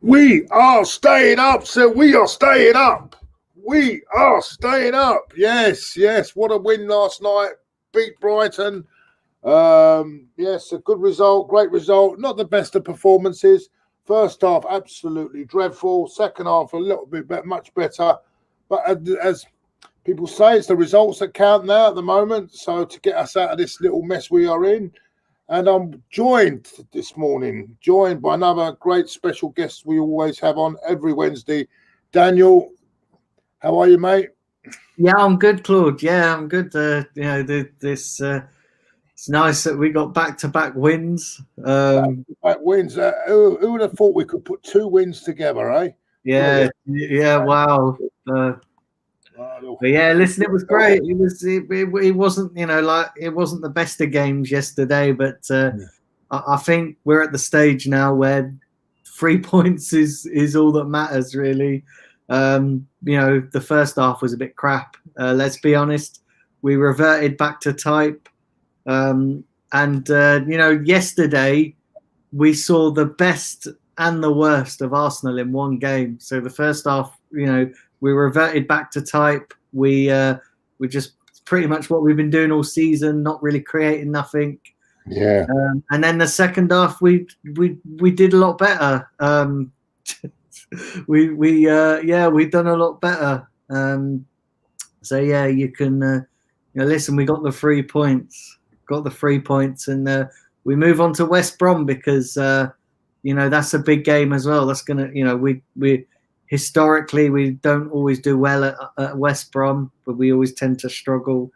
We are staying up, so we are staying up. We are staying up. Yes. What a win last night. Beat Brighton. Yes, a good result, great result. Not the best of performances. First half, absolutely dreadful. Second half, a little bit much better. But as people say, it's the results that count now at the moment. So to get us out of this little mess we are in. And I'm joined this morning, by another great special guest we always have on every Wednesday. Daniel, how are you, mate? Yeah, I'm good, Claude. Yeah, I'm good. It's nice that we got back-to-back wins. Back-to-back wins. Who would have thought we could put two wins together, eh? Yeah, wow. But yeah, listen, it was great. It wasn't, it wasn't the best of games yesterday, but I think we're at the stage now where 3 points is all that matters, really. The first half was a bit crap. Let's be honest. We reverted back to type. Yesterday we saw the best and the worst of Arsenal in one game. So the first half, we reverted back to type. We just pretty much what we've been doing all season, not really creating nothing. Yeah. And then the second half, we did a lot better. We done a lot better. So yeah, you can listen. We got the 3 points. And we move on to West Brom because that's a big game as well. That's gonna we historically we don't always do well at West Brom, but we always tend to struggle.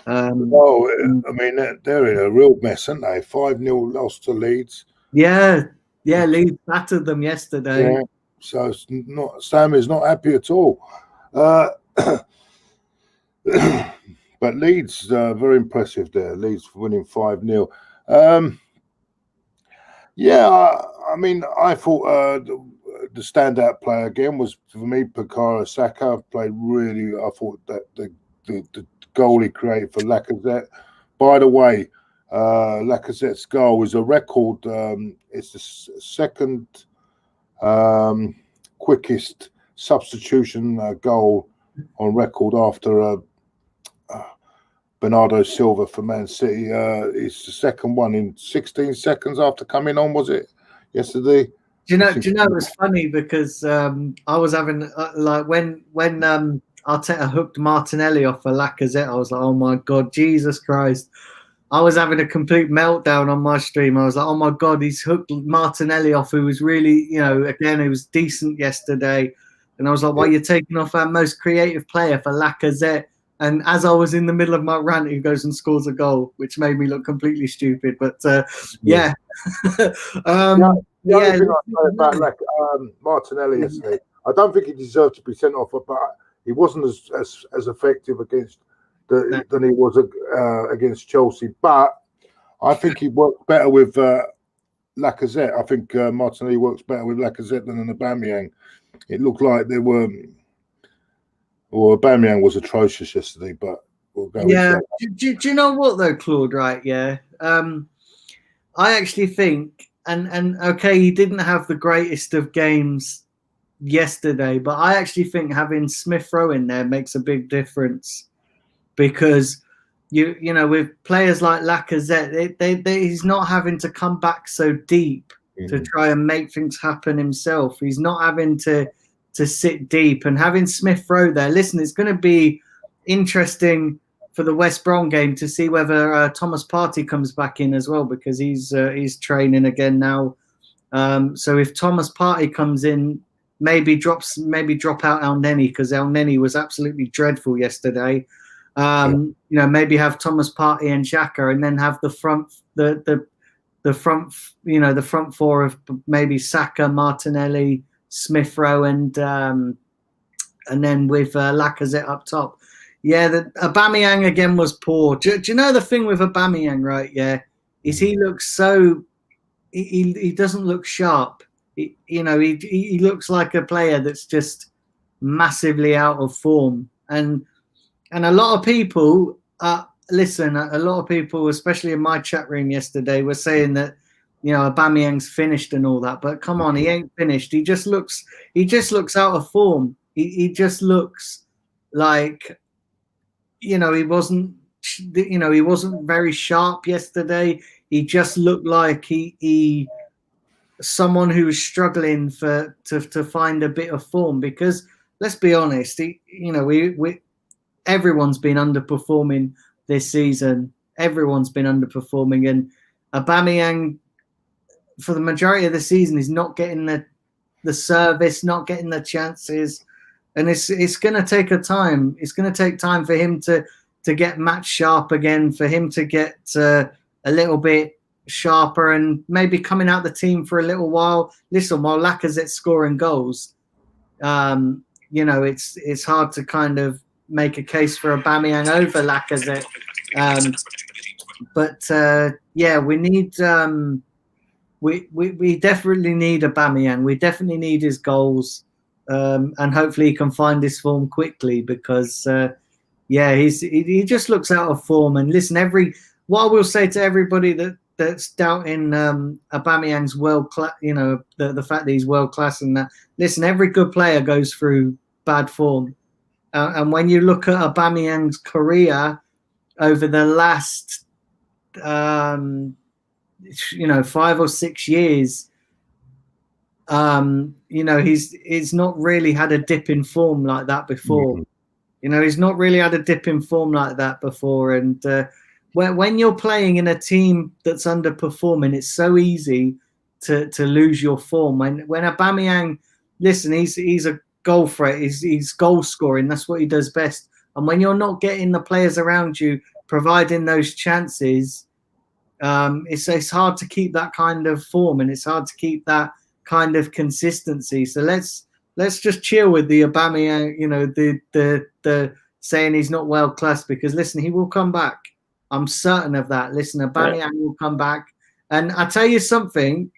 They're in a real mess, aren't they? 5-0 loss to Leeds. Yeah, Leeds battered them yesterday. Yeah, so it's Sam is not happy at all. But Leeds, very impressive there. Leeds winning 5-0. I thought the standout player again was, for me, Bukayo Saka. Played really. I thought that the goal he created for Lacazette. By the way, Lacazette's goal was a record. It's the second quickest substitution goal on record after Bernardo Silva for Man City. It's the second one in 16 seconds after coming on, was it, yesterday? Do you know it was funny because I was having when Arteta hooked Martinelli off for Lacazette, I was like, oh my God, Jesus Christ. I was having a complete meltdown on my stream. I was like, oh my God, he's hooked Martinelli off, who was really, again, he was decent yesterday. And I was like, why are you taking off our most creative player for Lacazette? And as I was in the middle of my rant, he goes and scores a goal, which made me look completely stupid. But yeah. About Martinelli yesterday, I don't think he deserved to be sent off, but he wasn't as effective than he was against Chelsea. But I think he worked better with Lacazette. I think Martinelli works better with Lacazette than an Aubameyang. It looked like they were. Well, Aubameyang was atrocious yesterday, but we'll go. Yeah. Do you know what though, Claude? Right? Yeah. I actually think, and okay, he didn't have the greatest of games yesterday, but I actually think having Smith Rowe in there makes a big difference because with players like Lacazette, he's not having to come back so deep to try and make things happen himself. He's not having to sit deep, and having Smith Rowe there. Listen, it's going to be interesting for the West Brom game to see whether Thomas Partey comes back in as well, because he's training again now. So if Thomas Partey comes in, maybe drop out El Neni, because El Neni was absolutely dreadful yesterday. Maybe have Thomas Partey and Xhaka, and then have the front four of maybe Saka, Martinelli, Smith Rowe, and then with Lacazette up top. Yeah, the Aubameyang again was poor. Do you know the thing with Aubameyang, right? Yeah, is he looks so he doesn't look sharp. He looks like a player that's just massively out of form. And a lot of people, especially in my chat room yesterday, were saying that you know, Aubameyang's finished and all that, but come on, he ain't finished. He just looks out of form. He just looks like, you know, he wasn't very sharp yesterday. He just looked like he someone who was struggling to find a bit of form, because let's be honest, we everyone's been underperforming this season. Everyone's been underperforming, and Aubameyang, for the majority of the season, is not getting the service, not getting the chances, and it's going to take time. It's going to take time for him to get match sharp again, for him to get a little bit sharper and maybe coming out the team for a little while. Listen, while Lacazette's scoring goals, you know, it's hard to kind of make a case for Aubameyang over Lacazette. But yeah, we need we definitely need Aubameyang. We definitely need his goals, and hopefully he can find his form quickly, because yeah, he just looks out of form. And listen, what I will say to everybody that's doubting Aubameyang's world class, you know, the fact that he's world class and that, listen, every good player goes through bad form, and when you look at Aubameyang's career over the last 5 or 6 years, you know, he's not really had a dip in form like that before. Mm-hmm. You know, he's not really had a dip in form like that before. And when you're playing in a team that's underperforming, it's so easy to lose your form. When Aubameyang, listen, he's a goal threat. He's goal scoring. That's what he does best. And when you're not getting the players around you providing those chances, it's hard to keep that kind of form, and it's hard to keep that kind of consistency. So let's just chill with the Aubameyang, you know, the saying he's not world class, because listen, he will come back. I'm certain of that. Listen, Aubameyang will come back, and I tell you something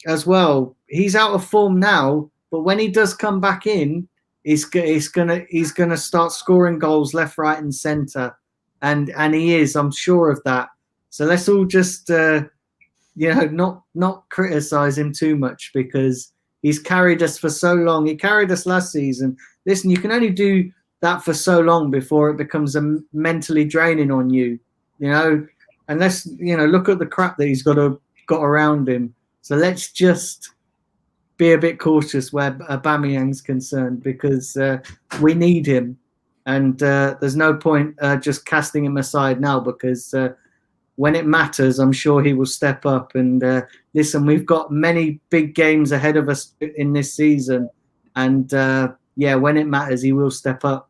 as well. He's out of form now, but when he does come back in, he's gonna start scoring goals left, right, and centre, and he is. I'm sure of that. So let's all just not criticize him too much, because he's carried us for so long. He carried us last season. Listen, you can only do that for so long before it becomes mentally draining on you, you know. And let's, you know, look at the crap that he's got around him. So let's just be a bit cautious where Aubameyang's concerned, because we need him, and there's no point just casting him aside now, because when it matters, I'm sure he will step up. And listen, we've got many big games ahead of us in this season, and yeah, when it matters, he will step up.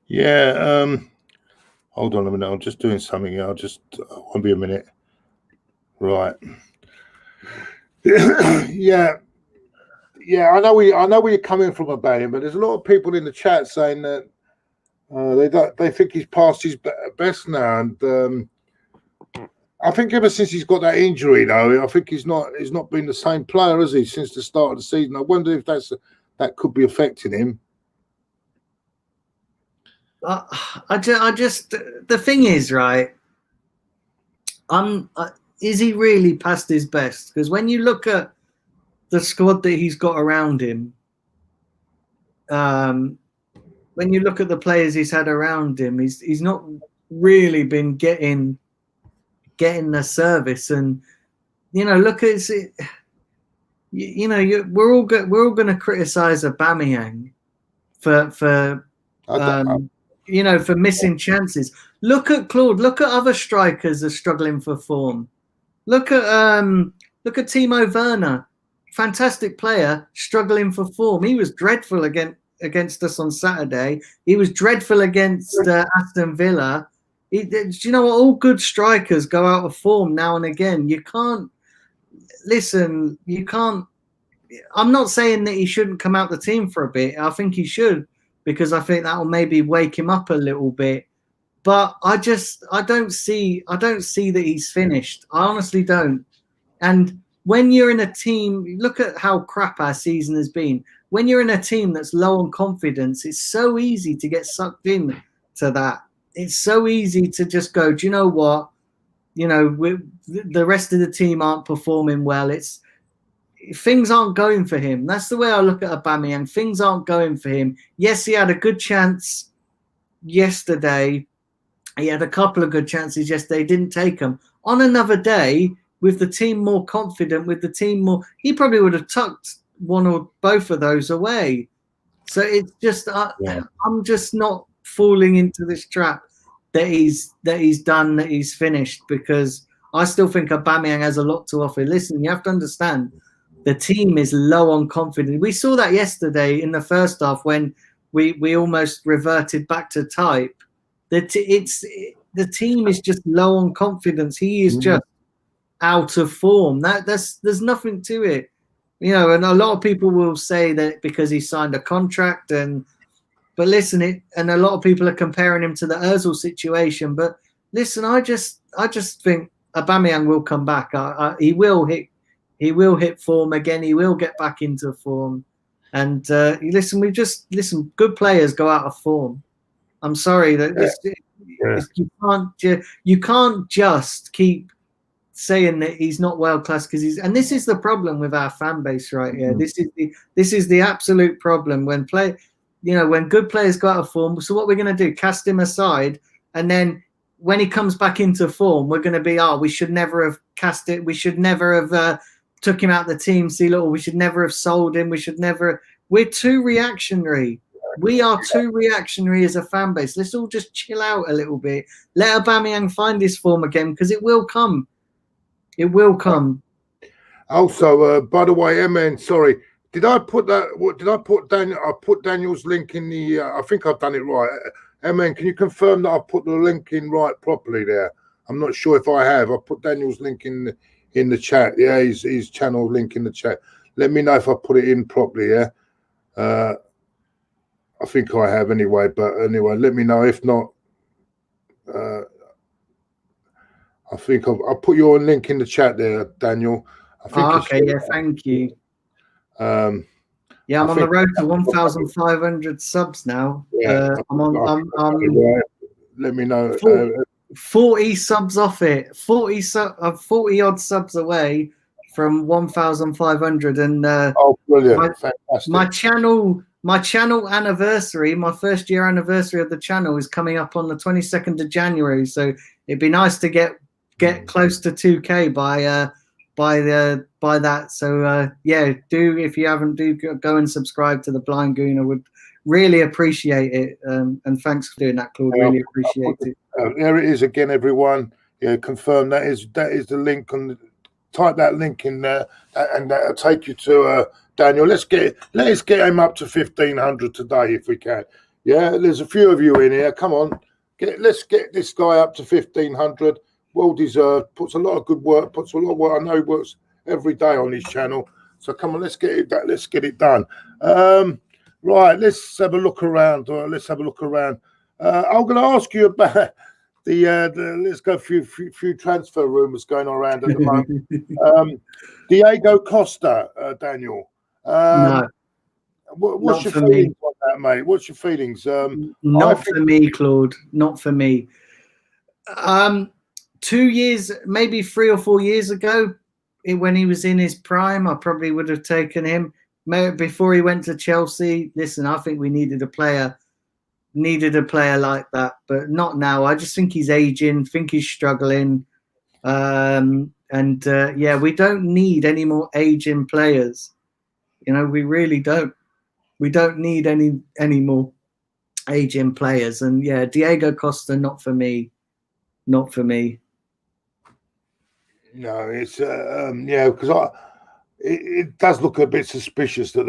Yeah. Hold on a minute. I'm just doing something. Won't be a minute. Right. Yeah. I know where you're coming from about him, but there's a lot of people in the chat saying that they think he's past his best now, and I think ever since he's got that injury, though, I think he's not been the same player, has he, since the start of the season? I wonder if that could be affecting him. I just the thing is, right? Is he really past his best? Because when you look at the squad that he's got around him, when you look at the players he's had around him, he's not really been getting the service. And you know, look at it. You know, we're all going to criticize Aubameyang for you know, for missing chances. Look at Claude. Look at other strikers that are struggling for form. Look at Timo Werner, fantastic player, struggling for form. He was dreadful against us on Saturday. He was dreadful against Aston Villa. Do you know what? All good strikers go out of form now and again. You can't listen. You can't. I'm not saying that he shouldn't come out the team for a bit. I think he should, because I think that will maybe wake him up a little bit. But I don't see that he's finished. I honestly don't. And when you're in a team, look at how crap our season has been. When you're in a team that's low on confidence, it's so easy to get sucked in to that. It's so easy to just go, do you know what? the rest of the team aren't performing well. Things aren't going for him. That's the way I look at Aubameyang. Things aren't going for him. Yes, he had a good chance yesterday. He had a couple of good chances yesterday. Didn't take them. On another day, with the team more confident, with the team more, he probably would have tucked one or both of those away. So it's just, I'm just not falling into this trap that he's done, that he's finished, because I still think Aubameyang has a lot to offer. Listen, you have to understand, the team is low on confidence. We saw that yesterday in the first half when we almost reverted back to type. The team is just low on confidence. He is just out of form. There's nothing to it, And a lot of people will say that because he signed a contract, but listen, and a lot of people are comparing him to the Ozil situation. But listen, I just think Aubameyang will come back. He will hit form again. He will get back into form. And good players go out of form. I'm sorry that you can't just keep saying that he's not world class because and this is the problem with our fan base right here. This is the absolute problem when good players go out of form. So what we're going to do, cast him aside, and then when he comes back into form, we're going to be, we should never have cast it. We should never have took him out the team. We should never have sold him. We're too reactionary. We are too reactionary as a fan base. Let's all just chill out a little bit. Let Aubameyang find his form again, because it will come. It will come. Also, by the way, MN, sorry, did I put that? Did I put Daniel? I put Daniel's link in the. I think I've done it right. MN, can you confirm that I put the link in right properly there? I'm not sure if I have. I put Daniel's link in the chat. Yeah, his channel link in the chat. Let me know if I put it in properly. Yeah. I think I have anyway, but anyway, let me know. If not, I think I'll put your link in the chat there, Daniel. I think okay, yeah, thank you. I'm on the road to 1,500 subs now. Yeah, let me know. 40 subs off it. 40 odd subs away from 1,500, and brilliant! Fantastic. My channel anniversary, my first year anniversary of the channel is coming up on the 22nd of January. So it'd be nice to get close to 2K by that. So do, if you haven't, do go and subscribe to the Blind Gooner. Would really appreciate it. And thanks for doing that, Claude. Really appreciate it. There it is again, everyone. Yeah, confirm that is the link. Type that link in there, and that'll take you to Daniel. Let's get him up to 1,500 today if we can. Yeah, there's a few of you in here. Come on, let's get this guy up to 1,500. Well deserved. Puts a lot of good work. Puts a lot of work. I know he works every day on his channel. So come on, let's get it done. Right, let's have a look around. I'm going to ask you about let's go through few transfer rumours going around at the moment. Diego Costa, Daniel. No. What's your feelings on that, mate? What's your feelings? Not for me, Claude. Not for me. 2 years, maybe 3 or 4 years ago, when he was in his prime, I probably would have taken him. Before he went to Chelsea, listen, I think we needed a player like that, but not now. I just think he's aging, think he's struggling. We don't need any more aging players. We really don't. We don't need any more aging players. And Diego Costa, not for me. Not for me. No, it's because it does look a bit suspicious that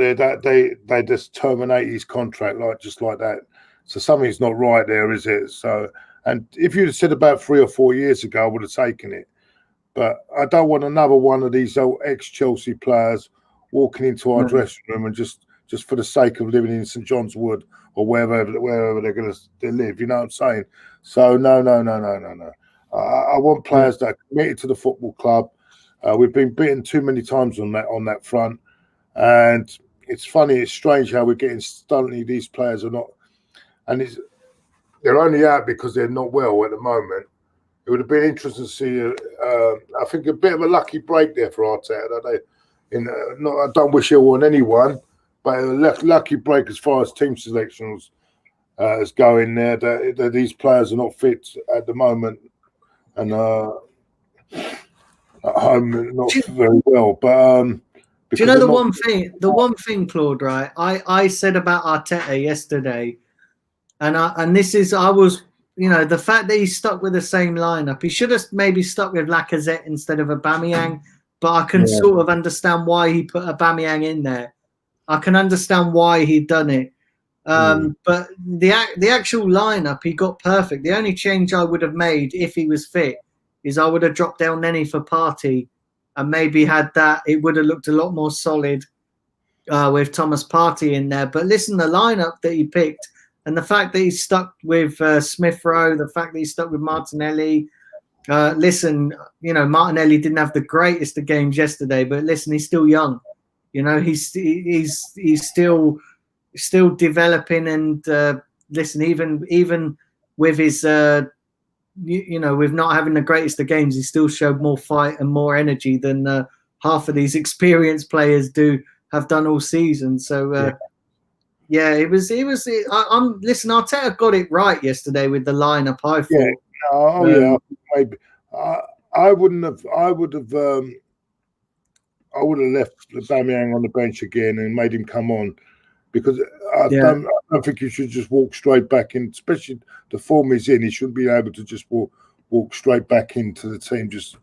they just terminate his contract just like that. So something's not right there, is it? So, and if you'd said about 3 or 4 years ago, I would have taken it. But I don't want another one of these old ex-Chelsea players walking into our dressing room and just for the sake of living in St John's Wood or wherever they're going to live. You know what I'm saying? So no. I want players that are committed to the football club. We've been beaten too many times on that front, and it's funny. It's strange how we're getting suddenly these players are not. And they're only out because they're not well at the moment. it would have been interesting to see. I think a bit of a lucky break there for Arteta. I don't wish ill on anyone, but a lucky break as far as team selections is going there. That these players are not fit at the moment, and at home not very well. But do you know the one thing? The one thing, Claude, right? I said about Arteta yesterday, and this is I was. The fact that he stuck with the same lineup, he should have maybe stuck with Lacazette instead of Aubameyang. But I can sort of understand why he put Aubameyang in there. I can understand why he'd done it. But the actual lineup, he got perfect. The only change I would have made if he was fit is I would have dropped down Nenny for Partey and maybe had that. It would have looked a lot more solid with Thomas Partey in there. But listen, the lineup that he picked, and the fact that he stuck with Smith Rowe, the fact that he stuck with Martinelli. Listen, Martinelli didn't have the greatest of games yesterday, but listen, he's still young. He's still developing, and listen, even with his with not having the greatest of games, he still showed more fight and more energy than half of these experienced players have done all season. So. Yeah, it was. Listen, Arteta got it right yesterday with the lineup. I thought. Maybe. I wouldn't have. I would have left Aubameyang on the bench again and made him come on, because I don't think you should just walk straight back in. Especially the form he's in, he shouldn't be able to just walk straight back into the team just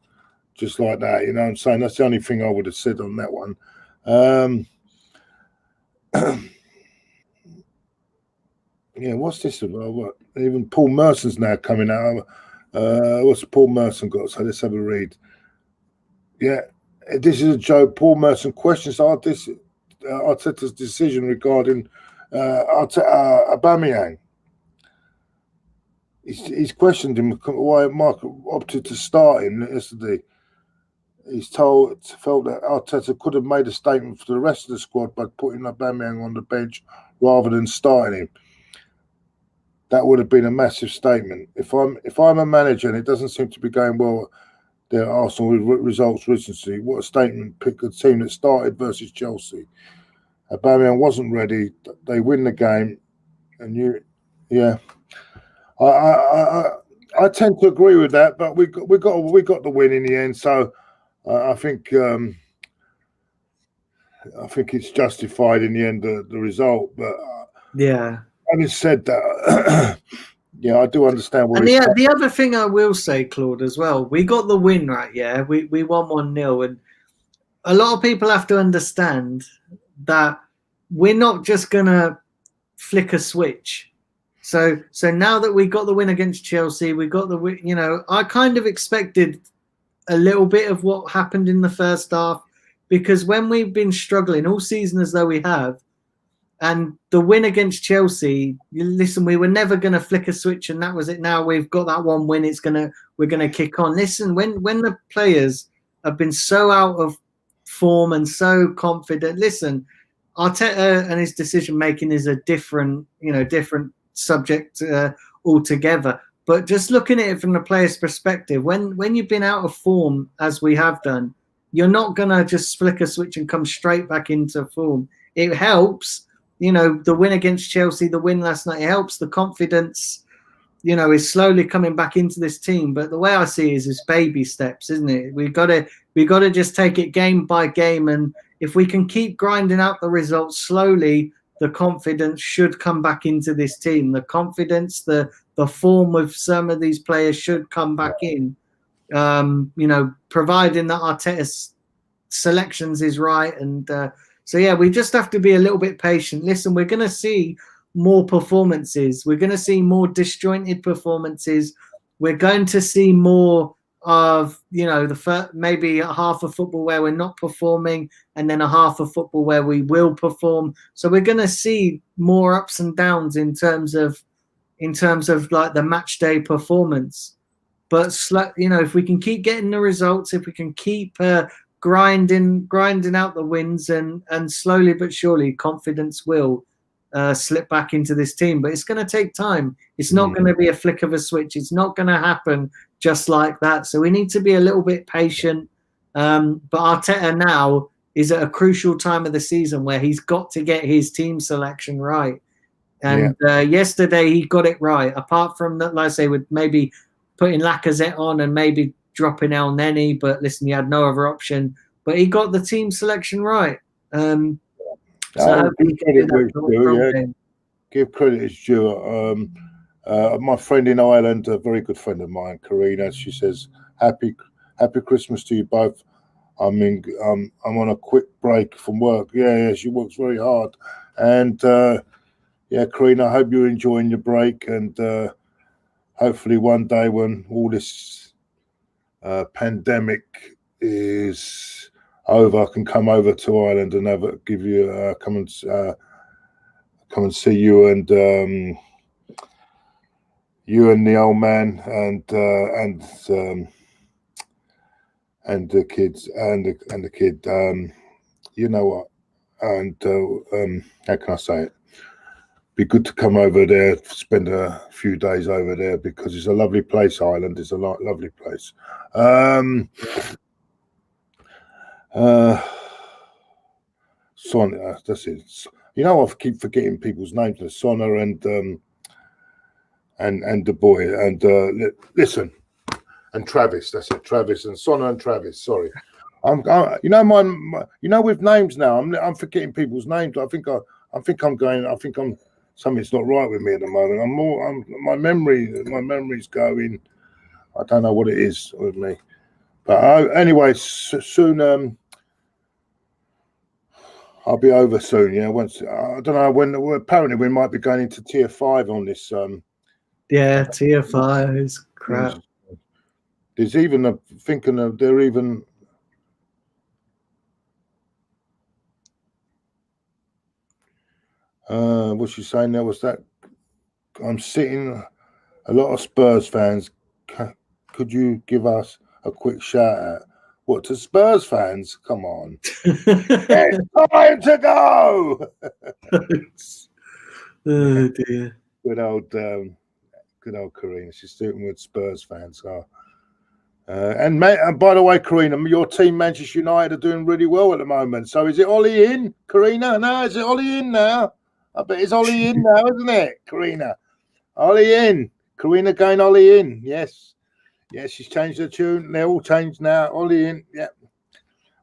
like that. You know what I'm saying? That's the only thing I would have said on that one. Yeah, what's this about? What? Even Paul Merson's now coming out. What's Paul Merson got? So let's have a read. Yeah, this is a joke. Paul Merson questions Arteta's decision regarding Aubameyang. He's questioned him why Mark opted to start him yesterday. He's felt that Arteta could have made a statement for the rest of the squad by putting Aubameyang on the bench rather than starting him. That would have been a massive statement. If I'm a manager and it doesn't seem to be going well, their Arsenal results recently, what a statement! Pick a team that started versus Chelsea. Aubameyang wasn't ready. They win the game, and I tend to agree with that. But we got the win in the end. So I think it's justified in the end the result. But having said that, I do understand what. And the other thing I will say, Claude, as well, we got the win, right? Yeah, we won 1-0, and a lot of people have to understand that we're not just gonna flick a switch. So now that we got the win against Chelsea, we got the win. I kind of expected a little bit of what happened in the first half, because when we've been struggling all season as though we have. And the win against Chelsea, listen, we were never going to flick a switch, and that was it. Now we've got that one win. We're going to kick on. Listen, when the players have been so out of form and so confident, listen, Arteta and his decision making is a different subject altogether. But just looking at it from the player's perspective, when you've been out of form as we have done, you're not going to just flick a switch and come straight back into form. It helps. The win against Chelsea, the win last night, it helps. The confidence, is slowly coming back into this team. But the way I see it is baby steps, isn't it? We got to just take it game by game, and if we can keep grinding out the results slowly, the confidence should come back into this team. The confidence, the form of some of these players should come back in. Providing that Arteta's selections is right, and. We just have to be a little bit patient. Listen, we're going to see more performances. We're going to see more disjointed performances. We're going to see more of, maybe a half of football where we're not performing, and then a half of football where we will perform. So we're going to see more ups and downs in terms of like the match day performance. But if we can keep getting the results, if we can keep grinding out the wins, and slowly but surely confidence will slip back into this team. But it's going to take time. It's not going to be a flick of a switch. It's not going to happen just like that. So we need to be a little bit patient. But Arteta now is at a crucial time of the season where he's got to get his team selection right. And yesterday he got it right. Apart from that, like I say, with maybe putting Lacazette on and maybe dropping El Neni, but listen, he had no other option. But he got the team selection right. So give credit as due. My friend in Ireland, a very good friend of mine, Karina, she says, Happy Christmas to you both. I mean, I'm on a quick break from work. Yeah, she works very hard. And Karina, I hope you're enjoying your break, and hopefully one day when all this pandemic is over, I can come over to Ireland and give you come and see you and the old man and the kids and the kid. You know what? And how can I say it? Be good to come over there, spend a few days over there, because it's a lovely place. Ireland is a lovely place. Son, that's it. You know, I keep forgetting people's names. Sonna and the boy and listen, and Travis. That's it. Travis and Sonna and Travis. Sorry, I'm with names now. I'm forgetting people's names. I think something's not right with me at the moment. My memory's going. I don't know what it is with me. But anyway, soon. I'll be over soon. Yeah, once I don't know when. Apparently, we might be going into tier 5 on this. Tier 5 is crap. There's even they're even. What's she saying there? Was that I'm sitting a lot of Spurs fans. Could you give us a quick shout out? What, to Spurs fans? Come on. It's time to go. Oh dear. Good old Karina. She's sitting with Spurs fans. And by the way, Karina, your team, Manchester United, are doing really well at the moment. So is it Ollie in, Karina? No, is it Ollie in now? I bet it's Ollie in now, isn't it, Karina? Ollie in. Karina going Ollie in. Yes. Yes, she's changed the tune. They're all changed now. Ollie in. Yeah.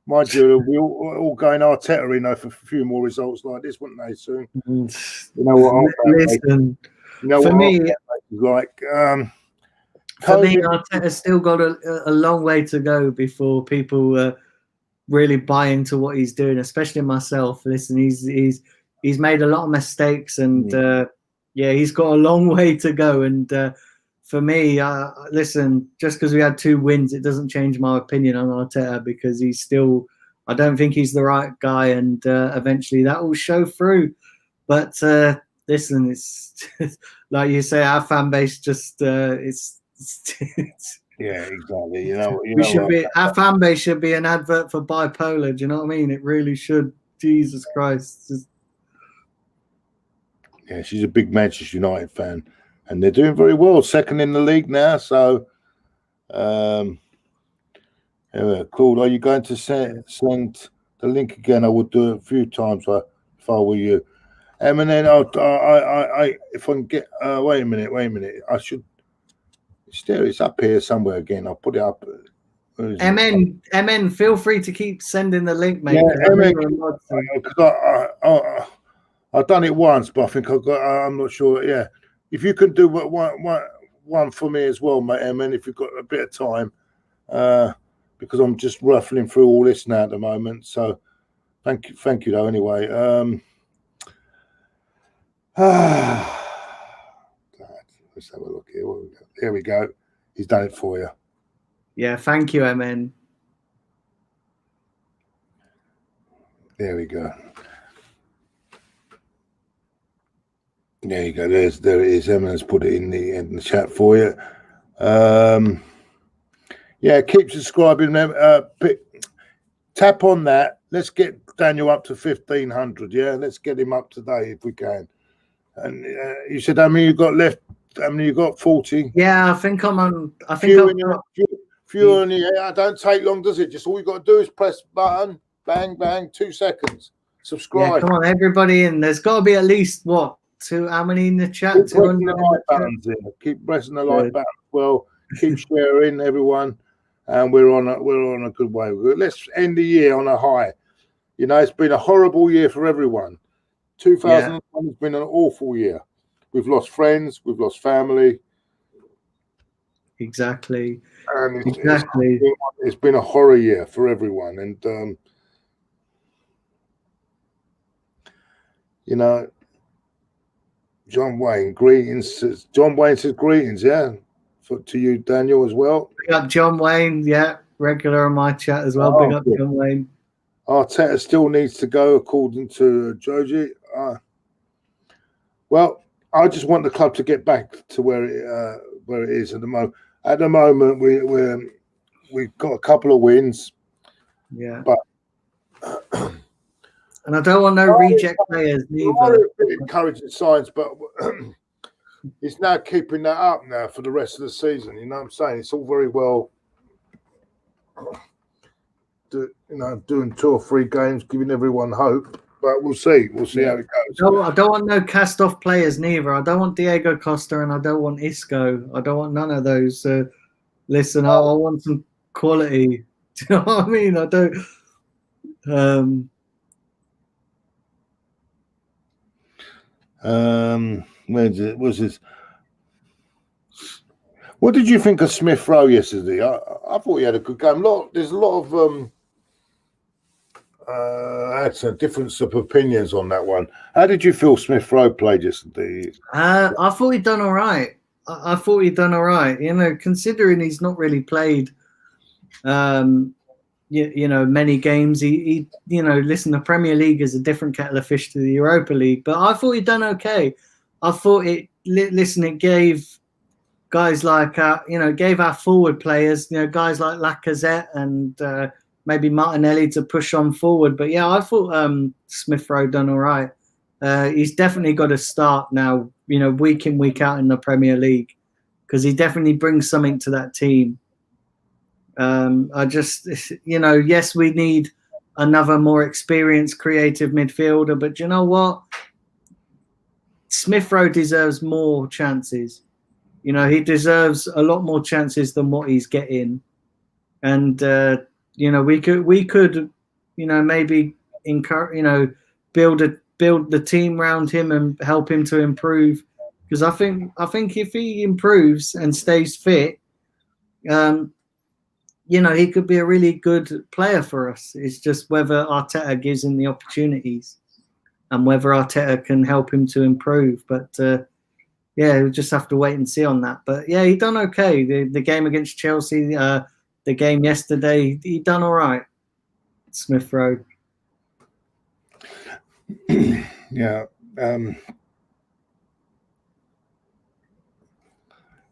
Mind you, we're all going Arteta in for a few more results like this, wouldn't they, soon? You know what? Listen, for me, Arteta's still got a long way to go before people really buy into what he's doing, especially myself. Listen, he's made a lot of mistakes, and he's got a long way to go. And for me, listen, just because we had 2 wins, it doesn't change my opinion on Arteta, because I don't think he's the right guy, and eventually that will show through. But listen, it's like you say, our fan base just it's yeah, exactly. Our fan base should be an advert for bipolar. Do you know what I mean? It really should. Jesus Christ. Yeah, she's a big Manchester United fan, and they're doing very well, second in the league now. So, Claude, are you going to send the link again? I would do it a few times if I were you. And then if I can get, wait a minute. I should. It's up here somewhere again. I'll put it up. MN, feel free to keep sending the link, mate. Because I've done it once, but I think I'm not sure. Yeah, if you can do one for me as well, mate, MN, if you've got a bit of time, because I'm just ruffling through all this now at the moment. So thank you though. Anyway, let's have a look here. Here we go. He's done it for you. Yeah, thank you, MN. There we go. There you go. There it is. Emily's put it in the chat for you. Yeah, keep subscribing. Tap on that. Let's get Daniel up to 1,500. Yeah, let's get him up today if we can. And you said how many you got left? How many you got? 40. Yeah, I think I'm on. I think I've got. Few on the air. Don't take long, does it? Just all you got to do is press button, bang, bang, 2 seconds. Subscribe. Yeah, come on, everybody in. There's got to be at least what? How many in the chat? Keep pressing the like buttons in. Keep pressing the like button. Well, keep sharing, everyone, and we're on a good way. Let's end the year on a high. You know, it's been a horrible year for everyone. 2001 has been an awful year. We've lost friends, we've lost family. Exactly. And it's been a horror year for everyone. And you know, John Wayne, greetings. John Wayne says greetings, yeah. To you, Daniel, as well. Big up John Wayne, yeah, regular on my chat as well. Big up John Wayne. Arteta still needs to go, according to Joji. Well, I just want the club to get back to where it is at the moment. At the moment, we've got a couple of wins. Yeah. But and I don't want no reject players neither. Encouraging signs, but it's now keeping that up now for the rest of the season. You know what I'm saying? It's all very well, doing 2 or 3 games, giving everyone hope. But we'll see. We'll see how it goes. I don't want no cast-off players neither. I don't want Diego Costa and I don't want Isco. I don't want none of those. Listen, I want some quality. Do you know what I mean? I don't. Where was this? What did you think of Smith Rowe yesterday? I thought he had a good game. There's a lot of I had some difference of opinions on that one. How did you feel Smith Rowe played yesterday? I thought he'd done all right. I thought he'd done all right. You know, considering he's not really played, many games. He listen, the Premier League is a different kettle of fish to the Europa League. But I thought he'd done okay. I thought it gave guys like gave our forward players, guys like Lacazette and maybe Martinelli to push on forward. But yeah, I thought Smith Rowe done all right. He's definitely got to start now, week in, week out in the Premier League, because he definitely brings something to that team. Yes, we need another more experienced creative midfielder, but you know what? Smith Rowe deserves more chances. He deserves a lot more chances than what he's getting. And, we could, maybe encourage, build the team around him and help him to improve. Because I think if he improves and stays fit, he could be a really good player for us. It's just whether Arteta gives him the opportunities and whether Arteta can help him to improve. But, we'll just have to wait and see on that. But, yeah, he done okay. The game against Chelsea, the game yesterday, he done all right, Smith Rowe. Yeah.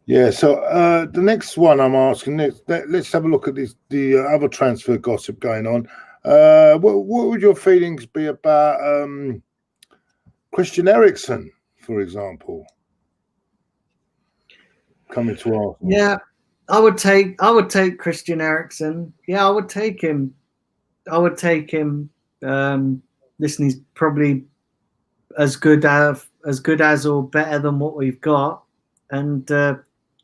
Yeah, so the next one I'm asking, let's have a look at the other transfer gossip going on. What would your feelings be about Christian Eriksen, for example, coming to Arsenal? Yeah, I would take Christian Eriksen. Yeah, I would take him. Listen, he's probably as good as or better than what we've got, and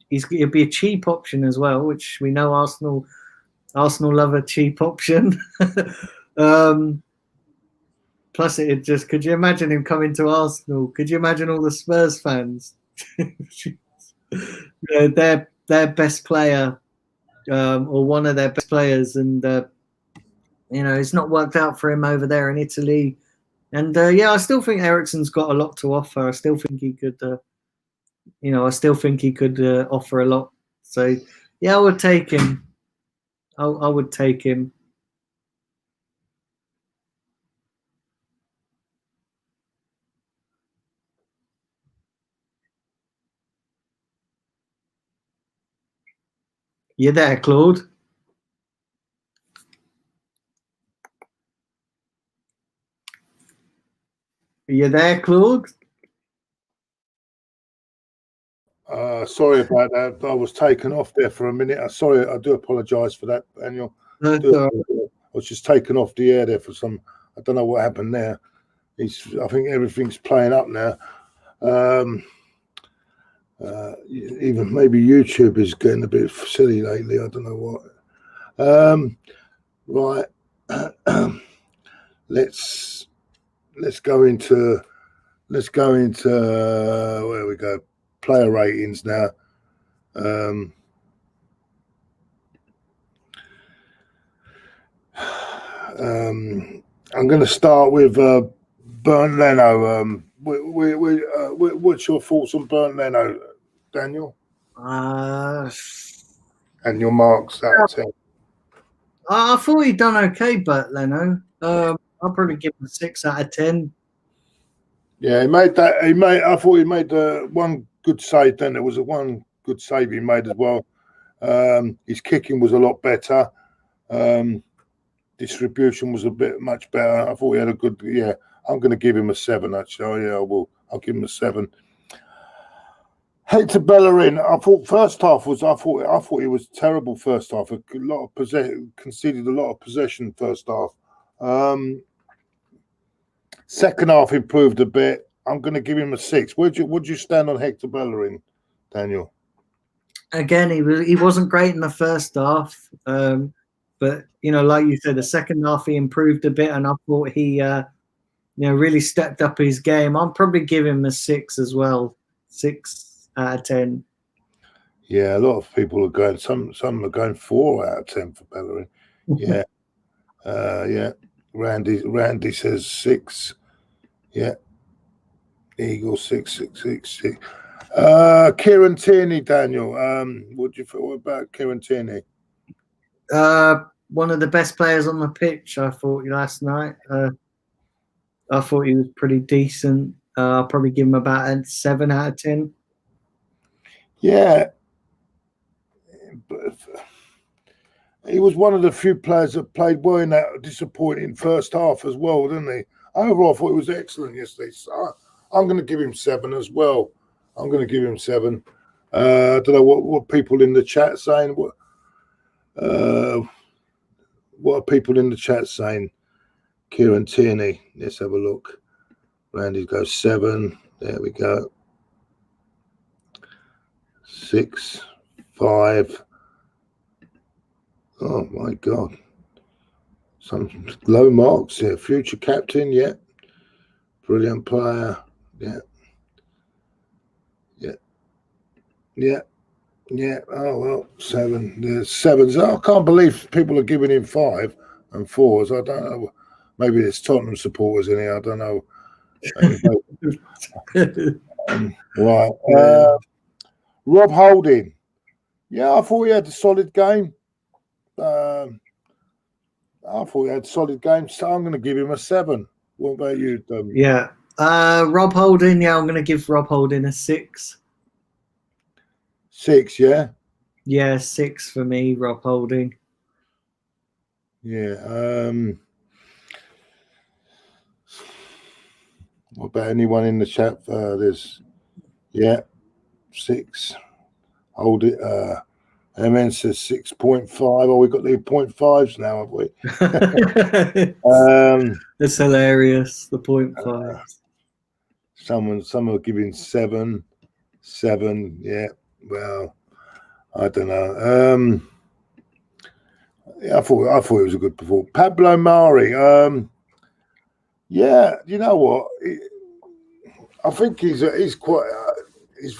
he'll be a cheap option as well, which we know Arsenal love a cheap option. Plus, could you imagine him coming to Arsenal? Could you imagine all the Spurs fans? Their best player, or one of their best players, and it's not worked out for him over there in Italy. And I still think Eriksen's got a lot to offer. I still think he could, offer a lot. So yeah, I would take him. I would take him. You there, Claude? Are you there, Claude? Sorry about that. I was taken off there for a minute. Sorry, I do apologise for that, Daniel. No, I was just taken off the air there for some. I don't know what happened there. I think everything's playing up now. Even maybe YouTube is getting a bit silly lately. I don't know what. Right. let's go into where we go. Player ratings now. I'm going to start with Bernd Leno. What's your thoughts on Bernd Leno, Daniel? And your marks out of 10. I thought he'd done okay, Bernd Leno. I'll probably give him a 6 out of 10. Yeah, he made that. I thought he made one good save. Then there was one good save he made as well. His kicking was a lot better. Distribution was much better. I thought he had a good. Yeah, I'm going to give him a 7. Actually, I will. I'll give him a 7. Hector Bellerin. I thought first half was. I thought he was terrible first half. A lot of conceded a lot of possession first half. Second half improved a bit. I'm going to give him a 6. Would you stand on Hector Bellerin, Daniel? Again, he wasn't great in the first half, but like you said, the second half he improved a bit, and I thought he, really stepped up his game. I'll probably give him a 6 as well, 6 out of 10. Yeah, a lot of people are going. Some are going 4 out of 10 for Bellerin. Yeah, yeah. Randy says 6. Yeah. Eagle 6. Kieran Tierney, Daniel. What do you feel about Kieran Tierney? One of the best players on the pitch, I thought, last night. I thought he was pretty decent. I'll probably give him about a 7 out of 10. Yeah. But he was one of the few players that played well in that disappointing first half as well, didn't he? Overall, I thought he was excellent yesterday. So I'm going to give him 7 as well. I'm going to give him 7. I don't know what people in the chat saying. What are people in the chat saying? Kieran Tierney. Let's have a look. Randy goes 7. There we go. 6, 5. Oh my God. Some low marks here. Future captain, yeah. Brilliant player. Yeah. Oh well, 7. There's 7s. I can't believe people are giving him 5 and 4s. I don't know. Maybe there's Tottenham supporters in here. I don't know. Right. Rob Holding. Yeah, I thought he had a solid game. So I'm going to give him a 7. What about you, Dom? Yeah. Rob Holding. Yeah, I'm going to give Rob Holding a 6. 6, yeah? Yeah, 6 for me, Rob Holding. Yeah. What about anyone in the chat? There's, 6. Hold it. MN says 6.5. Oh, we've got the 0.5s now, have we? It's hilarious, the 0.5. Some are giving 7. 7, yeah. Well, I don't know. I thought it was a good performance. Pablo Mari. Yeah, you know what? I think he's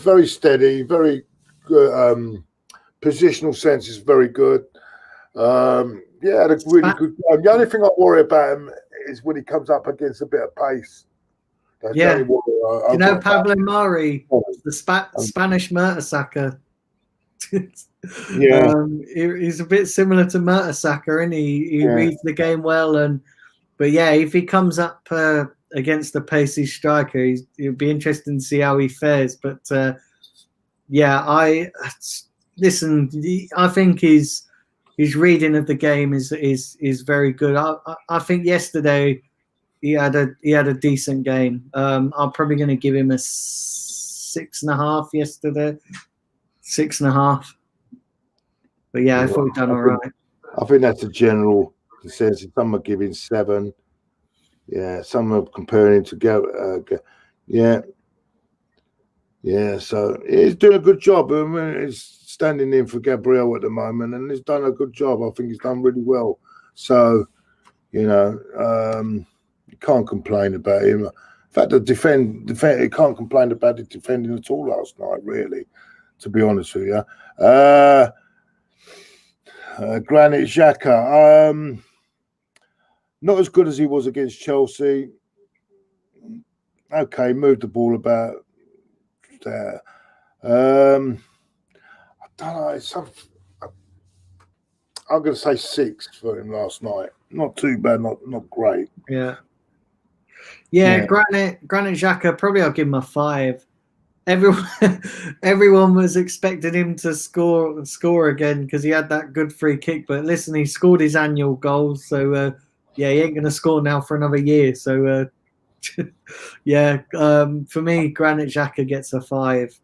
very steady, very good. Positional sense is very good. Had a really good game. The only thing I worry about him is when he comes up against a bit of pace. Pablo Mari, the Spanish Mertesacker. Yeah, he's a bit similar to Mertesacker, and he reads the game well. But if he comes up against the pacey striker, it'll be interesting to see how he fares. But I think his reading of the game is very good. I think yesterday he had a decent game. I'm probably going to give him a 6.5 yesterday. 6.5. But yeah, I thought he'd done all right. I think that's a general consensus. Some are giving 7. Yeah, some are comparing together. Yeah. So he's doing a good job. I mean, he's standing in for Gabriel at the moment, and he's done a good job. I think he's done really well. So, you can't complain about him. In fact, you can't complain about the defending at all last night, really, to be honest with you. Granit Xhaka, not as good as he was against Chelsea. Okay, moved the ball about there. I don't know. I'm going to say 6 for him last night. Not too bad, not great. Yeah. Granit Xhaka, probably I'll give him a 5. Everyone was expecting him to score again because he had that good free kick. But listen, he scored his annual goal, so he ain't going to score now for another year. So for me, Granit Xhaka gets a 5.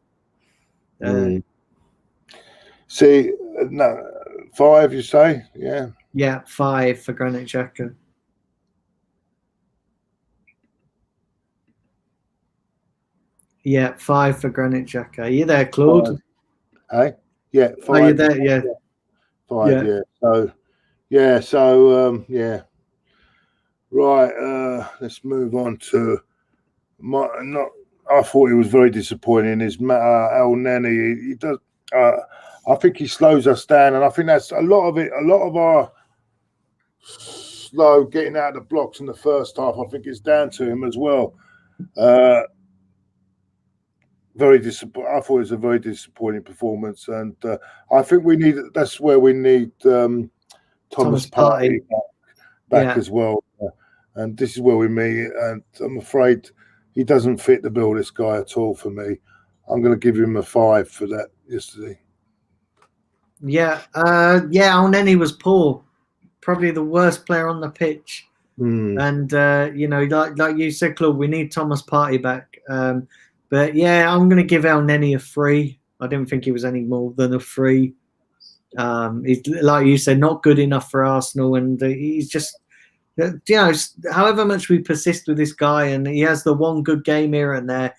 See, no, 5, you say? Yeah. Yeah, 5 for Granit Xhaka. Yeah, 5 for Granit Xhaka. Are you there, Claude? 5. Hey? Yeah, 5. Are you there? Yeah. 5, yeah. So, Right, let's move on to I thought he was very disappointing. Is El Neni. He does. I think he slows us down, and I think that's a lot of it. A lot of our slow getting out of the blocks in the first half, I think it's down to him as well. Very disappointing. I thought it was a very disappointing performance, and I think that's where we need Thomas Partey back as well. And this is where we meet, and I'm afraid he doesn't fit the bill, this guy, at all for me. I'm going to give him a 5 for that yesterday. Yeah, El Neni was poor. Probably the worst player on the pitch. And, like you said, Claude, we need Thomas Partey back. But, yeah, I'm going to give El Neni a 3. I didn't think he was any more than a 3. He's, like you said, not good enough for Arsenal, and he's just... however much we persist with this guy, and he has the one good game here and there,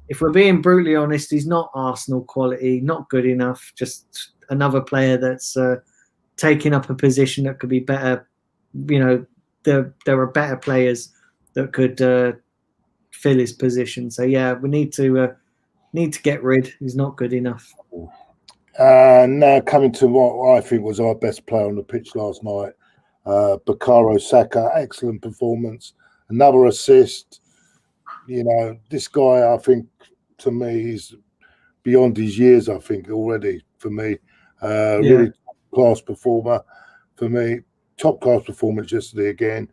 if we're being brutally honest, he's not Arsenal quality, not good enough, just another player that's taking up a position that could be better. There are better players that could fill his position. So yeah, we need to get rid. He's not good enough. Now coming to what I think was our best player on the pitch last night, Bukayo Saka, excellent performance, another assist. This guy, I think, to me, he's beyond his years, I think, already, for me. Really top-class performer for me. Top-class performance yesterday again.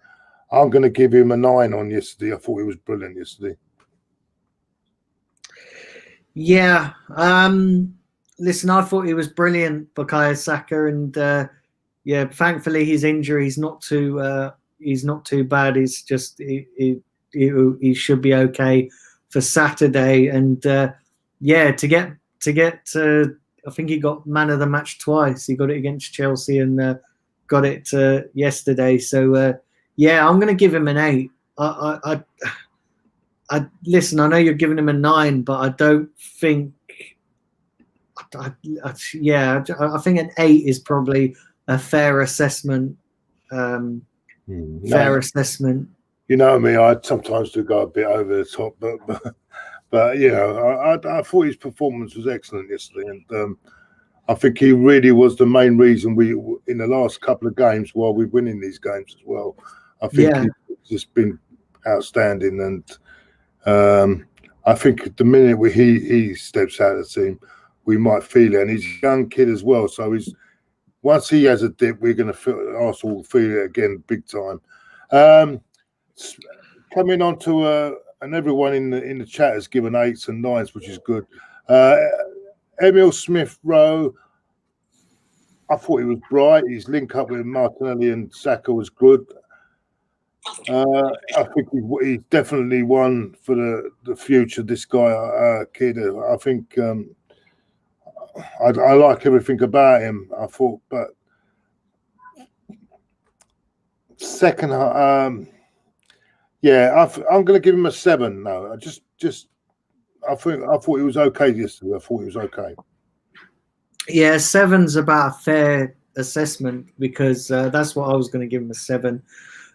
I'm going to give him a 9 on yesterday. I thought he was brilliant yesterday. Yeah. Listen, I thought he was brilliant, Bukayo Saka, and thankfully his injury is not too bad. It's just he should be okay for Saturday, and to get I think he got man of the match twice. He got it against Chelsea and got it yesterday. So I'm going to give him an 8. I listen. I know you're giving him a 9, but I don't think. I think an 8 is probably a fair assessment. Fair assessment. You know me, I sometimes do go a bit over the top, but I thought his performance was excellent yesterday, and I think he really was the main reason we, in the last couple of games, while we're winning these games as well. I think he's just been outstanding, and I think the minute he steps out of the team, we might feel it. And he's a young kid as well, so once he has a dip, we're going to Arsenal will feel it again big time. Coming on to and everyone in the chat has given 8s and 9s, which is good. Emil Smith-Rowe, I thought he was bright. His link up with Martinelli and Saka was good. I think he's definitely one for the future. This guy, kid, I think I like everything about him. I thought, but second, yeah, I'm going to give him a 7. No, I thought he was okay yesterday. I thought he was okay. Yeah, 7's about a fair assessment because that's what I was going to give him, a 7.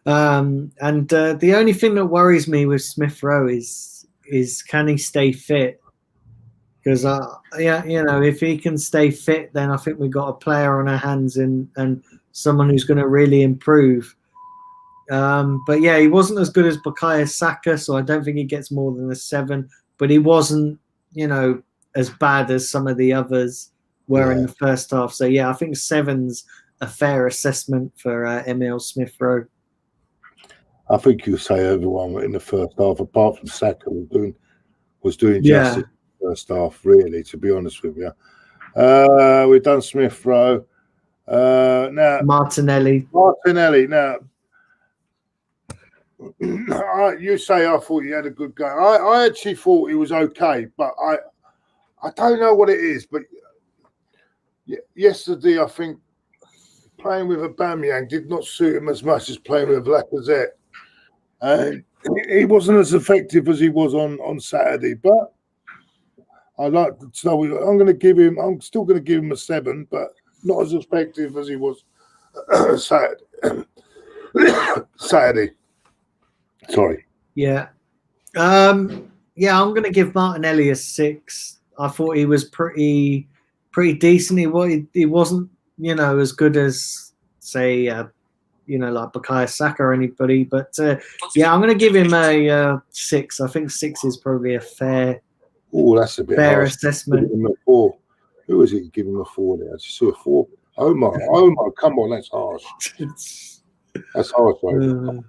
And the only thing that worries me with Smith Rowe is can he stay fit? Because yeah, you know, if he can stay fit, then I think we've got a player on our hands and someone who's going to really improve. But yeah, he wasn't as good as Bukayo Saka, so I don't think he gets more than a 7. But he wasn't, you know, as bad as some of the others were in the first half. So yeah, I think 7's a fair assessment for Emile Smith Rowe. I think you say everyone in the first half, apart from Saka, was doing justice in the first half. Really, to be honest with you, we've done Smith Rowe. Now Martinelli. Now, you say I thought he had a good game. I actually thought he was okay, but I don't know what it is. But yesterday, I think playing with Aubameyang did not suit him as much as playing with Lacazette. And he wasn't as effective as he was on Saturday, but I like. So I'm still going to give him a 7, but not as effective as he was Saturday. Sorry. Yeah. Yeah, I'm going to give Martinelli a 6. I thought he was pretty decent. He wasn't, you know, as good as, say, you know, like Bukayo Saka or anybody. But, yeah, I'm going to give him a 6. I think 6 is probably a fair fair assessment. Give him a 4. Who was it giving him a 4 there? I just see a 4. Omar, come on, that's harsh. That's harsh, right?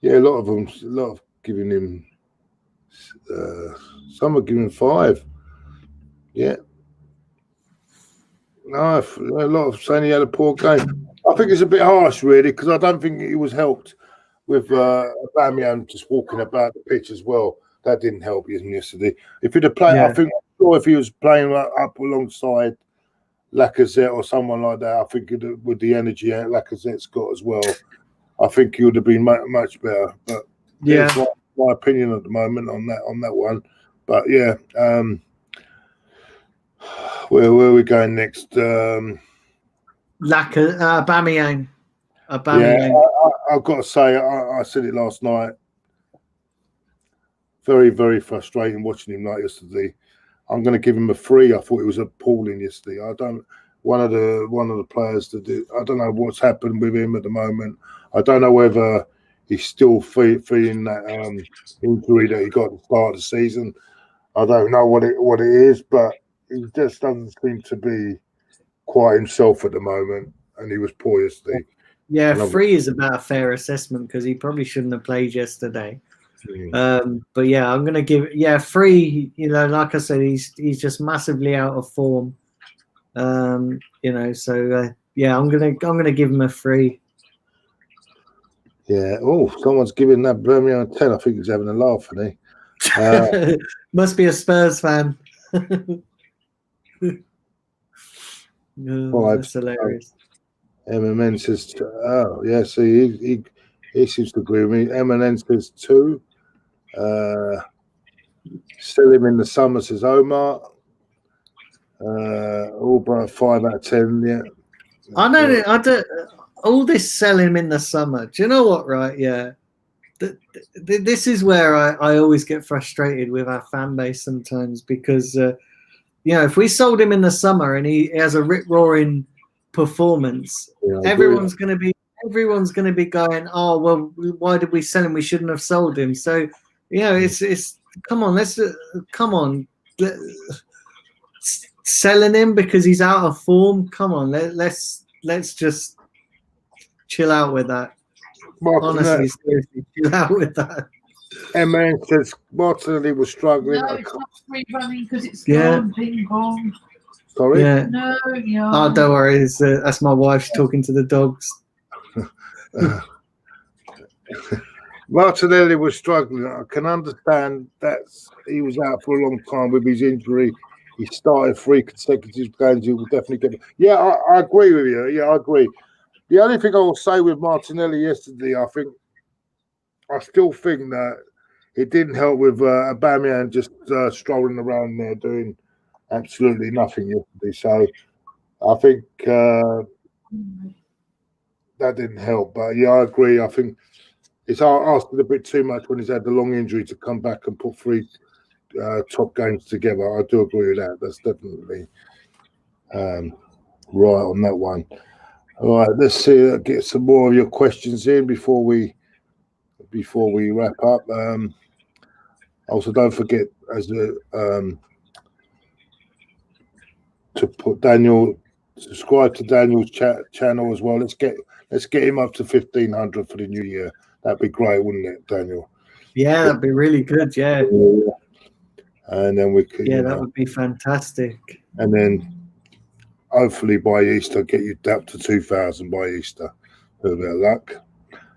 Yeah, a lot of giving him. Some are giving 5. Yeah. No, a lot of saying he had a poor game. I think it's a bit harsh, really, because I don't think he was helped with Aubameyang just walking about the pitch as well. That didn't help him yesterday. If he'd have played, I think, if he was playing up alongside Lacazette or someone like that, I think with the energy Lacazette's got as well, I think he would have been much better. But yeah, that's my opinion at the moment on that one. But yeah, where are we going next? Aubameyang. Yeah, I've got to say, I said it last night. Very, very frustrating watching him like yesterday. I'm going to give him a 3. I thought it was appalling yesterday. One of the players that did. I don't know what's happened with him at the moment. I don't know whether he's still feeling that injury that he got at the start of the season. I don't know what it is, but he just doesn't seem to be quite himself at the moment. And he was poor yesterday. Yeah, 3 is about a fair assessment because he probably shouldn't have played yesterday. But yeah, I'm gonna give 3. You know, like I said, he's just massively out of form. You know, so yeah, I'm gonna give him a 3. Yeah. Oh, someone's giving that Birmingham a 10. I think he's having a laugh, isn't he? Must be a Spurs fan. That's hilarious. MMN says, oh yeah, see, he seems to agree with me. MNN says 2. Sell him in the summer, says Omar. Albright 5 out of 10. Yeah, I don't. All this selling in the summer. Do you know what? Right? Yeah. This is where I always get frustrated with our fan base sometimes because you know, if we sold him in the summer and he has a rip roaring performance, everyone's going to be going, oh well, why did we sell him? We shouldn't have sold him. So you know, it's come on, selling him because he's out of form. Come on, let's just chill out with that. Honestly, seriously, chill out with that. Man says Martinelli was struggling. No, it's not free running because it's gone ping pong. Sorry? Yeah. No, yeah. Oh, don't worry. That's my wife talking to the dogs. Martinelli was struggling. I can understand that he was out for a long time with his injury. He started 3 consecutive games. He will definitely get. Yeah, I agree with you. Yeah, I agree. The only thing I will say with Martinelli yesterday, I still think that it didn't help with Aubameyang just strolling around there doing absolutely nothing yesterday. So I think that didn't help. But yeah, I agree. I think it's asking a bit too much when he's had the long injury to come back and put 3 top games together. I do agree with that. That's definitely right on that one. All right, let's see. Get some more of your questions in before we wrap up. Also, don't forget to put subscribe to Daniel's channel as well. Let's get him up to 1,500 for the new year. That'd be great, wouldn't it, Daniel? Yeah, that'd be really good. Yeah. And then we could. Yeah, that would be fantastic. And then hopefully by Easter, get you up to 2,000 by Easter. A bit of luck.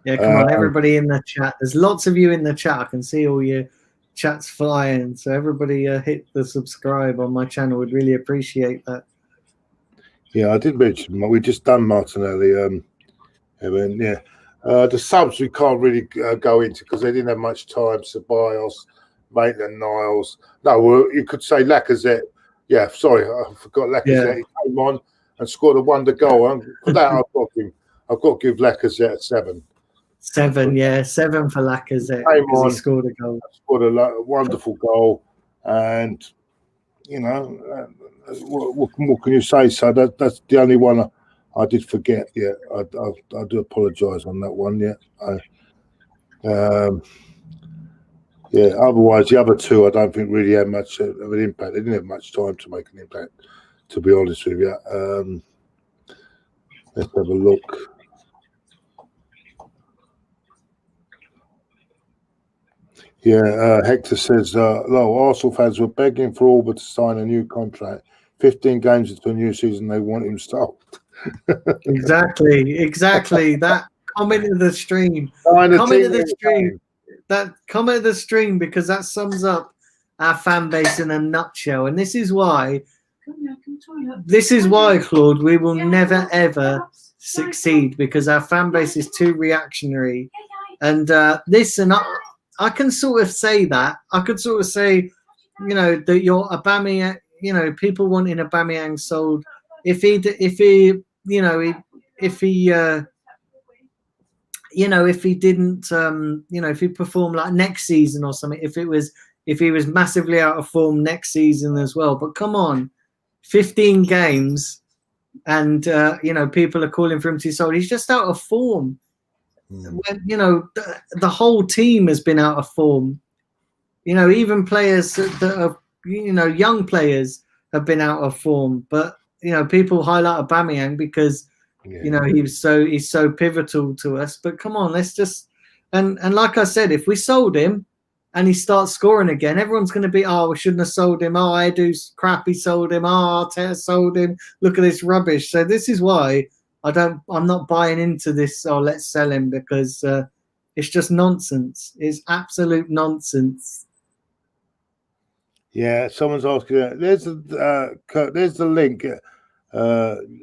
Yeah, come on, everybody in the chat. There's lots of you in the chat. I can see all your chats flying. So everybody hit the subscribe on my channel. Would really appreciate that. Yeah, I did mention we just done Martinelli. Yeah. The subs we can't really go into because they didn't have much time. Ceballos, Maitland-Niles. No, you could say Lacazette. Yeah, sorry, I forgot Lacazette. Yeah. He came on and scored a wonder goal. And for that, I've got to give Lacazette a 7. 7, yeah, 7 for Lacazette because he scored a goal. Scored a wonderful goal, and you know, what can you say? So that's the only one I did forget. Yeah, I do apologise on that one. Yeah, yeah. Otherwise, the other 2 I don't think really had much of an impact. They didn't have much time to make an impact, to be honest with you. Let's have a look. Yeah, Hector says, Arsenal fans were begging for Auba to sign a new contract. 15 games into a new season, they want him sold. Exactly. That comment of the stream. Comment of the stream because that sums up our fan base in a nutshell. And this is why, Claude, we will never ever succeed because our fan base is too reactionary. And I can sort of say that. I could sort of say, you know, that your Aubameyang, you know, people wanting Aubameyang sold. If he didn't, you know, if he performed like next season or something, if he was massively out of form next season as well. But come on, 15 games, and you know, people are calling for him to be sold. He's just out of form. When, you know, the whole team has been out of form. You know, even players that are, you know, young players have been out of form. But you know, people highlight Aubameyang because you know he's so pivotal to us. But come on, let's just and like I said, if we sold him and he starts scoring again, everyone's going to be, oh, we shouldn't have sold him. Oh, Edu's crap, he sold him. Oh, Arteta sold him. Look at this rubbish. So this is why I'm not buying into this. Oh, let's sell him because it's just nonsense. It's absolute nonsense. Yeah, someone's asking. There's the link.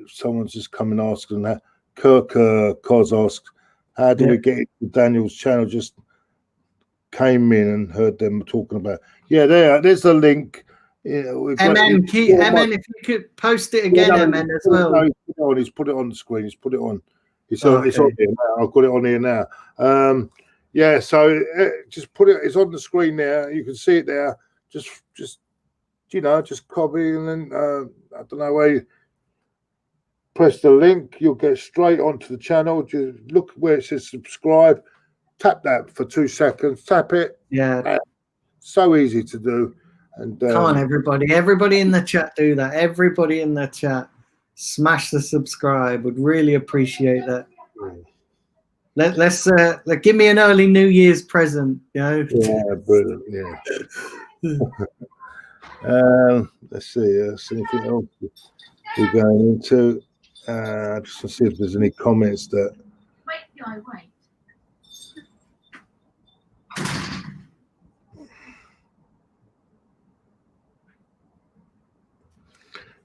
Someone's just come and asking that. Kirk Cos asks, how do we get into Daniel's channel? Just came in and heard them talking about. Yeah, there's the link. Yeah, MN, if you could post it again, MN as well. No, he's put it on the screen. He's put it on. It's on here now. I've got it on here now. Yeah, so just put it. It's on the screen there. You can see it there. Just copy and then I don't know where you press the link. You'll get straight onto the channel. Just look where it says subscribe. Tap that for 2 seconds. Tap it. Yeah. So easy to do. And come on, everybody in the chat, do that. Everybody in the chat, smash the subscribe. Would really appreciate that. Let's give me an early New Year's present, you know. Yeah, brilliant. Yeah. Let's see. Anything else we're going into? Just to see if there's any comments that. Wait.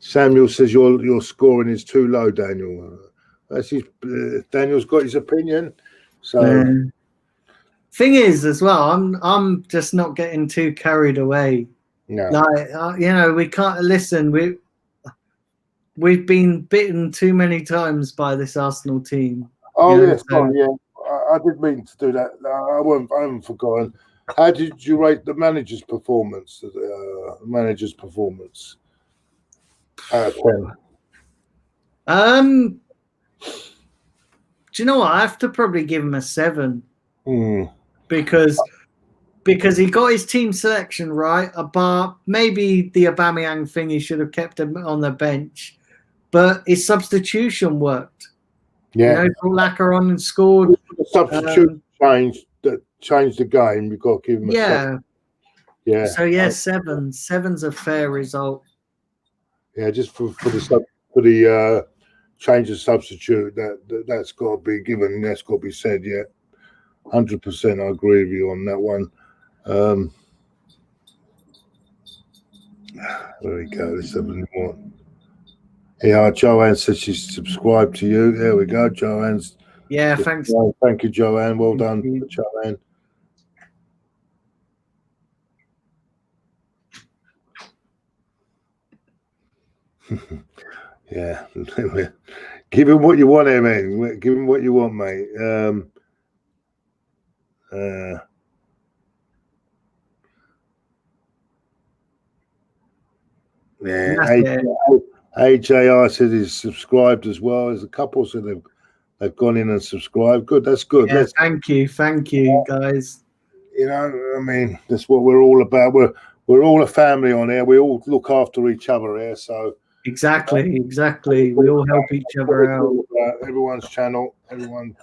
Samuel says your scoring is too low, Daniel. That's his. Daniel's got his opinion. So, thing is, as well, I'm just not getting too carried away. no, Like we can't listen. We've been bitten too many times by this Arsenal team. Oh yes, sorry, yeah. I did mean to do that. I haven't forgotten. How did you rate the manager's performance? Out of 10. Do you know what? I have to probably give him a 7 Mm. because he got his team selection right. Apart maybe the Aubameyang thing, he should have kept him on the bench, but his substitution worked. Yeah, Lacazette on and scored. The substitute changed the game. You've got to give him a 7. Yeah. So yeah, 7. 7's a fair result. Yeah, just for the change of substitute, that's got to be given. That's got to be said. Yeah, 100%. I agree with you on that one. There we go. Let's have a more. Yeah, Joanne says she's subscribed to you. There we go, Joanne's. Yeah, thanks. Thank you, Joanne. Well done, Joanne. Yeah, give him what you want, man. Give him what you want, mate. Yeah, AJR said he's subscribed as well. There's a couple said they've gone in and subscribed. Good, that's good. Yeah, thank you, guys. I mean, that's what we're all about. We're all a family on here. We all look after each other here. So exactly. We all help each other out. Everyone's channel. Everyone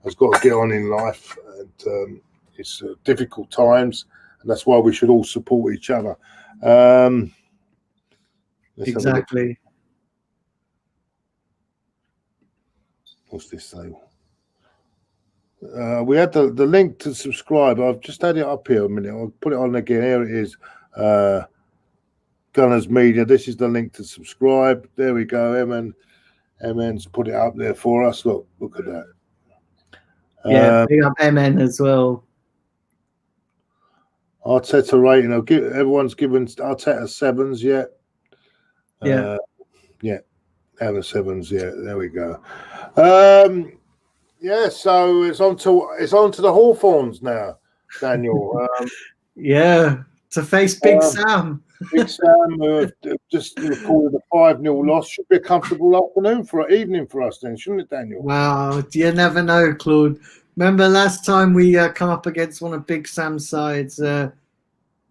has got to get on in life, and it's difficult times, and that's why we should all support each other. Exactly. What's this say? We had the link to subscribe. I've just had it up here a minute. I'll put it on again. Here it is. Gunners Media. This is the link to subscribe. There we go. MN's put it up there for us. Look at that. Yeah, big up MN as well. Arteta rating. Everyone's given Arteta 7s yet. Yeah. Out of 7s. Yeah, there we go. Yeah, so it's on to the Hawthorns now, Daniel. To face Big Sam. Big Sam, who have just recorded a 5-0 loss. Should be a comfortable evening for us then, shouldn't it, Daniel? Wow, you never know, Claude. Remember last time we come up against one of Big Sam's sides, we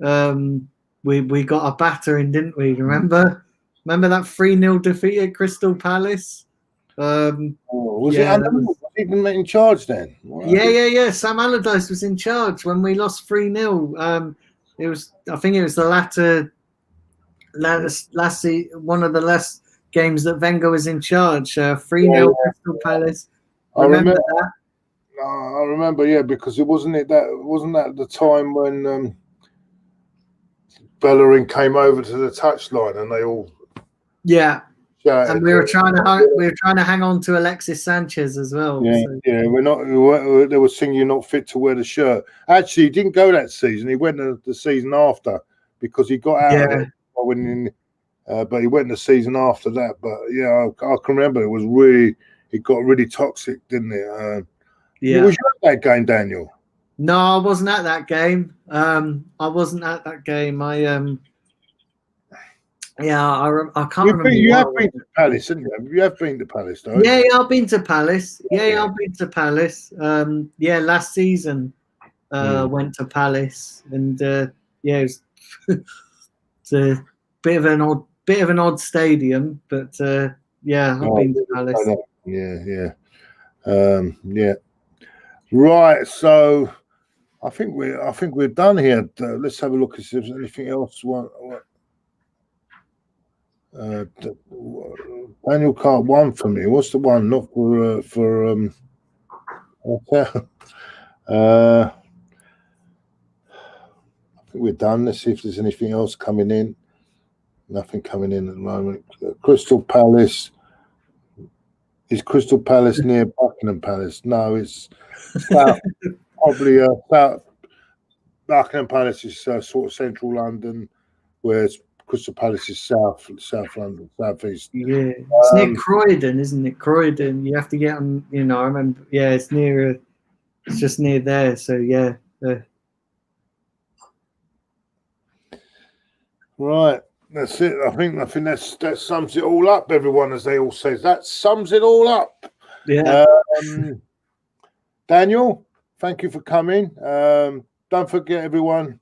got a battering, didn't we? Remember that 3-0 defeat at Crystal Palace? Was it even in charge then? Yeah. Sam Allardyce was in charge when we lost 3-0. I think it was the one of the last games that Wenger was in charge. 3-0 Crystal Palace. Remember that? I remember, yeah, because wasn't that the time when Bellerin came over to the touchline and they all and we were trying to hang on to Alexis Sanchez as well. They were singing "You're not fit to wear the shirt." Actually, he didn't go that season. He went the season after because he got out of it but he went the season after that. But yeah, I can remember it got really toxic, didn't it? Was you at that game, Daniel? No, I wasn't at that game. I can't remember. You have been to Palace, haven't you? You have been to Palace, though. Yeah, I've been to Palace. I've been to Palace. Last season went to Palace, and it's a bit of an odd stadium, but I've been to Palace. Yeah. Right, so I think we're done here. Let's have a look and see if there's anything else. Daniel Cart 1 for me. What's the one? Not for I think we're done. Let's see if there's anything else coming in. Nothing coming in at the moment. Crystal Palace. Is Crystal Palace near Buckingham Palace? No, it's south, probably south. Buckingham Palace is sort of central London, whereas Crystal Palace is south London, southeast. Yeah, it's near Croydon, isn't it? Croydon. You have to get on. You know, I remember. Yeah, it's near. It's just near there. So yeah. Right. That's it. I think that sums it all up, everyone, as they all say. That sums it all up. Yeah. Daniel, thank you for coming. Don't forget, everyone,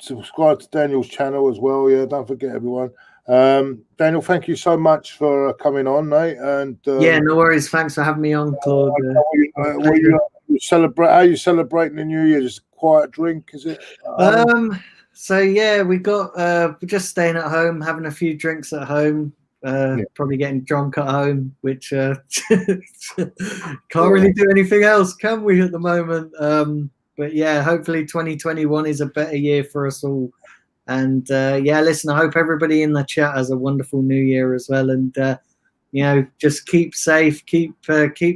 subscribe to Daniel's channel as well. Yeah, don't forget, everyone. Daniel, thank you so much for coming on, mate. And yeah, no worries. Thanks for having me on, Claude. How you celebrating the New Year? Just a quiet drink, is it? So yeah, we're just staying at home, having a few drinks at home, probably getting drunk at home, which can't really do anything else, can we, at the moment? But yeah, hopefully 2021 is a better year for us all. And yeah, listen, I hope everybody in the chat has a wonderful New Year as well. And you know, just keep safe, keep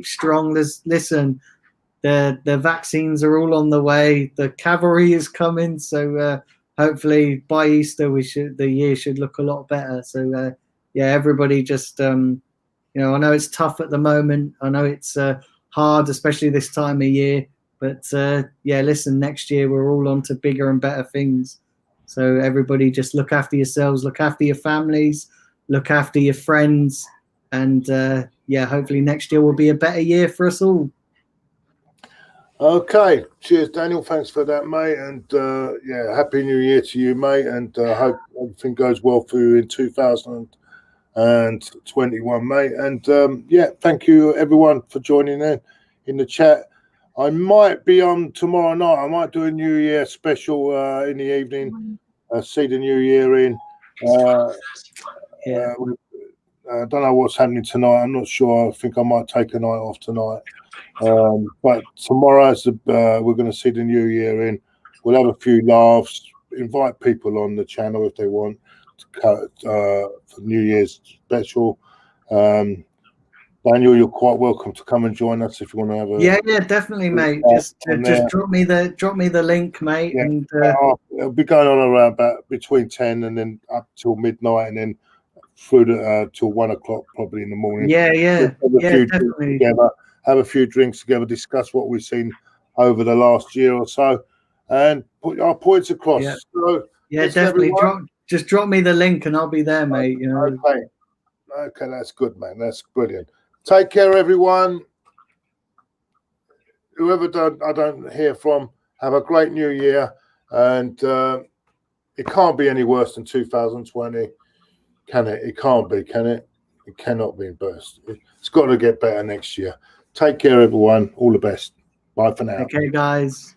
strong. Listen, the vaccines are all on the way. The cavalry is coming, so hopefully by Easter the year should look a lot better. So yeah, everybody just you know, I know it's tough at the moment. I know it's hard, especially this time of year. But yeah, listen, next year we're all on to bigger and better things. So everybody just look after yourselves, look after your families, look after your friends, and yeah, hopefully next year will be a better year for us all. Okay, cheers, Daniel. Thanks for that, mate. And yeah, happy New Year to you, mate. And hope everything goes well for you in 2021, mate. And yeah, thank you, everyone, for joining in the chat. I might be on tomorrow night. I might do a New Year special in the evening. See the New Year in. Yeah. I don't know what's happening tonight. I'm not sure. I think I might take a night off tonight. But tomorrow, we're going to see the New Year in. We'll have a few laughs. Invite people on the channel if they want to for New Year's special. Daniel, you're quite welcome to come and join us if you want to have a. Yeah, definitely, mate. Just drop me the link, mate. Yeah, and it'll be going on around about between 10 and then up till midnight, and then through till 1 o'clock probably in the morning. Yeah, definitely. Have a few drinks together, discuss what we've seen over the last year or so, and put our points across. Yeah, so, yeah, definitely. Just drop me the link and I'll be there, mate. You know. Okay, that's good, man. That's brilliant. Take care, everyone. Whoever I don't hear from, have a great New Year, and it can't be any worse than 2020, can it? It can't be, can it? It cannot be worse. It's got to get better next year. Take care, everyone. All the best. Bye for now. Okay, guys.